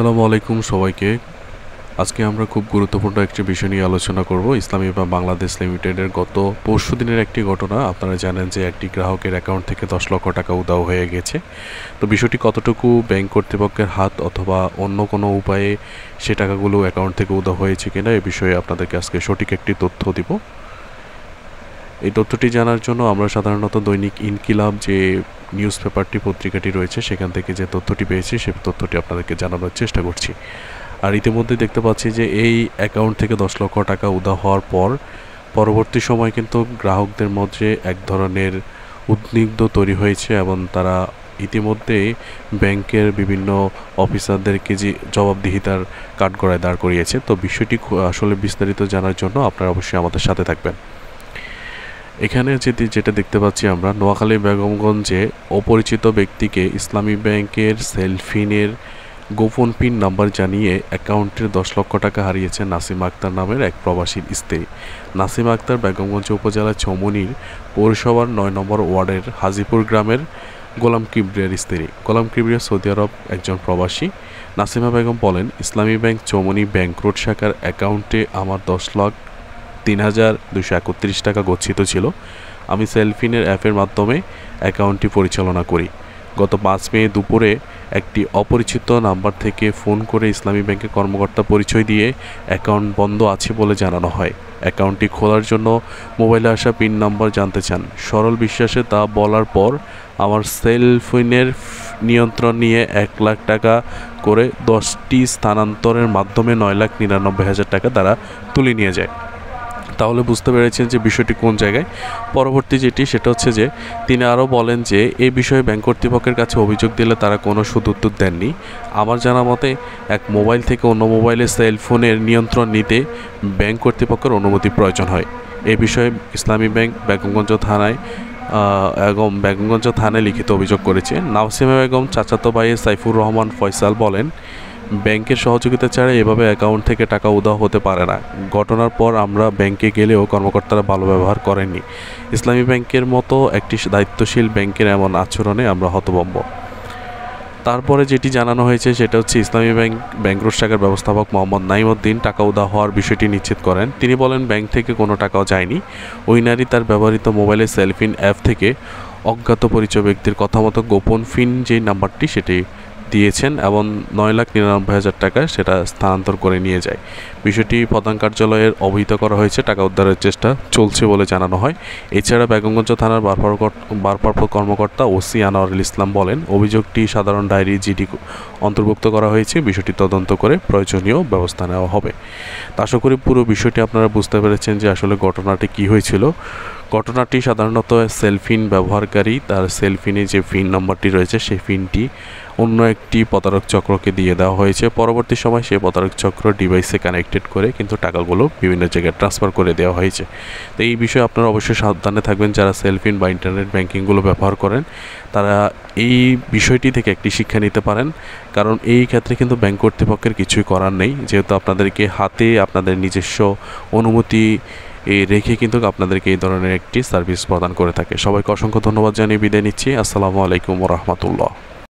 আসসালামু আলাইকুম সবাইকে। আজকে আমরা খুব গুরুত্বপূর্ণ একটি বিষয় নিয়ে আলোচনা করব। ইসলামী ব্যাংক বাংলাদেশ লিমিটেডের গত পরশুদিনের একটি ঘটনা। আপনারা জানেন যে একটি গ্রাহকের অ্যাকাউন্ট থেকে 10 লক্ষ টাকা উধাও হয়ে গেছে। তো বিষয়টি কতটুকু ব্যাংক কর্তৃপক্ষের হাত অথবা অন্য কোনো উপায়ে সে টাকাগুলো অ্যাকাউন্ট থেকে উধাও হয়েছে কিনা এ বিষয়ে আপনাদেরকে আজকে সঠিক একটি তথ্য দিব। এই তথ্যটি জানার জন্য আমরা সাধারণত দৈনিক ইনকিলাব যে নিউজ পেপারটি পত্রিকাটি রয়েছে সেখান থেকে যে তথ্যটি পেয়েছি সেই তথ্যটি আপনাদেরকে জানানোর চেষ্টা করছি। আর ইতিমধ্যে দেখতে পাচ্ছি যে এই অ্যাকাউন্ট থেকে 10 লক্ষ টাকা উধাও হওয়ার পর পরবর্তী সময় কিন্তু গ্রাহকদের মধ্যে এক ধরনের উদ্বিগ্ন তৈরি হয়েছে এবং তারা ইতিমধ্যে ব্যাংকের বিভিন্ন অফিসারদেরকে যে জবাবদিহিতার কাঠগড়ায় দাঁড় করিয়েছে। তো বিষয়টি আসলে বিস্তারিত জানার জন্য আপনারা অবশ্যই আমাদের সাথে থাকবেন। এখানে যেটা দেখতে পাচ্ছি আমরা, নোয়াখালী বেগমগঞ্জে অপরিচিত ব্যক্তিকে ইসলামী ব্যাংকের সেলফিনের গোপন পিন নাম্বার জানিয়ে অ্যাকাউন্টের 10 লক্ষ টাকা হারিয়েছেন নাসিমা আক্তার নামের এক প্রবাসীর স্ত্রী। নাসিমা আক্তার বেগমগঞ্জ উপজেলার চৌমুনির পৌরসভার 9 নম্বর ওয়ার্ডের হাজিপুর গ্রামের গোলাম কিবরিয়ার স্ত্রী। গোলাম কিবরিয়া সৌদি আরব একজন প্রবাসী। নাসিমা বেগম বলেন, ইসলামী ব্যাংক চৌমুনি ব্যাংক রোড শাখার অ্যাকাউন্টে আমার 10,03,231 টাকা গচ্ছিত ছিল। আমি সেলফিনের অ্যাপের মাধ্যমে অ্যাকাউন্টটি পরিচালনা করি। গত 5 মে দুপুরে একটি অপরিচিত নাম্বার থেকে ফোন করে ইসলামী ব্যাংকের কর্মকর্তা পরিচয় দিয়ে অ্যাকাউন্ট বন্ধ আছে বলে জানানো হয়। অ্যাকাউন্টটি খোলার জন্য মোবাইলে আসা পিন নাম্বার জানতে চান। সরল বিশ্বাসে তা বলার পর আমার সেলফোনের নিয়ন্ত্রণ নিয়ে 1 লাখ টাকা করে 10টি স্থানান্তরের মাধ্যমে 9,99,000 টাকা তারা তুলে নিয়ে যায়। তাহলে বুঝতে পেরেছেন যে বিষয়টি কোন জায়গায়। পরবর্তী সেটা হচ্ছে যে তিনি আরও বলেন যে এই বিষয়ে ব্যাংক কর্তৃপক্ষের কাছে অভিযোগ দিলে তারা কোনো সুদুত্তর দেননি। আমার জানা মতে এক মোবাইল থেকে অন্য মোবাইলে সেলফোনের নিয়ন্ত্রণ নিতে ব্যাংক কর্তৃপক্ষের অনুমতি প্রয়োজন হয়। এ বিষয়ে ইসলামী ব্যাংক বেগমগঞ্জ থানায় লিখিত অভিযোগ করেছে। নাসিমা বেগম চাচাতো ভাই সাইফুর রহমান ফয়সাল বলেন, ব্যাংকের সহযোগিতা ছাড়া এভাবে অ্যাকাউন্ট থেকে টাকা উধাও হতে পারে না। ঘটনার পর আমরা ব্যাংকে গেলেও কর্মকর্তারা ভালো ব্যবহার করেননি। ইসলামী ব্যাংকের মতো একটি দায়িত্বশীল ব্যাংকের এমন আচরণে আমরা হতভম্ব। তারপরে যেটি জানানো হয়েছে সেটা হচ্ছে ইসলামী ব্যাংক রোড শাখার ব্যবস্থাপক মোহাম্মদ নাইমউদ্দিন টাকা উধাও হওয়ার বিষয়টি নিশ্চিত করেন। তিনি বলেন, ব্যাংক থেকে কোনো টাকাও যায়নি। ওই নারী তার ব্যবহৃত মোবাইলে সেলফিন অ্যাপ থেকে অজ্ঞাত পরিচয় ব্যক্তির কথা মতো গোপন পিন যে নাম্বারটি সেটি দিয়েছেন এবং 9,99,000 টাকা সেটা স্থানান্তর করে নিয়ে যায়। বিষয়টি প্রধান কার্যালয়ের অবহিত করা হয়েছে। টাকা উদ্ধারের চেষ্টা চলছে বলে জানানো হয়। এছাড়া বেগমগঞ্জ থানার ভারপ্রাপ্ত কর্মকর্তা ওসি আনোয়ারুল ইসলাম বলেন, অভিযোগটি সাধারণ ডায়েরি জিডি অন্তর্ভুক্ত করা হয়েছে। বিষয়টি তদন্ত করে প্রয়োজনীয় ব্যবস্থা নেওয়া হবে। আশা করি পুরো বিষয়টি আপনারা বুঝতে পেরেছেন যে আসলে ঘটনাটি কী হয়েছিল। ঘটনাটি সাধারণত সেলফিন ব্যবহারকারী তার সেলফিনে যে পিন নাম্বারটি রয়েছে সেই পিনটি অন্য একটি প্রতারক চক্রকে দিয়ে দেওয়া হয়েছে। পরবর্তী সময় সেই প্রতারক চক্র ডিভাইসে কানেক্টেড করে কিন্তু টাকাগুলো বিভিন্ন জায়গায় ট্রান্সফার করে দেওয়া হয়েছে। তো এই বিষয়ে আপনারা অবশ্যই সাবধানে থাকবেন। যারা সেলফিন বা ইন্টারনেট ব্যাংকিংগুলো ব্যবহার করেন তারা এই বিষয়টি থেকে একটি শিক্ষা নিতে পারেন, কারণ এই ক্ষেত্রে কিন্তু ব্যাংক কর্তৃপক্ষের কিছুই করার নেই, যেহেতু আপনাদেরকে হাতে আপনাদের নিজস্ব অনুমতি রেখে কিন্তু আপনাদেরকে এই ধরনের একটি সার্ভিস প্রদান করে থাকে। সবাইকে অসংখ্য ধন্যবাদ জানিয়ে বিদায় নিচ্ছি। আসসালামু আলাইকুম ওয়া রাহমাতুল্লাহ।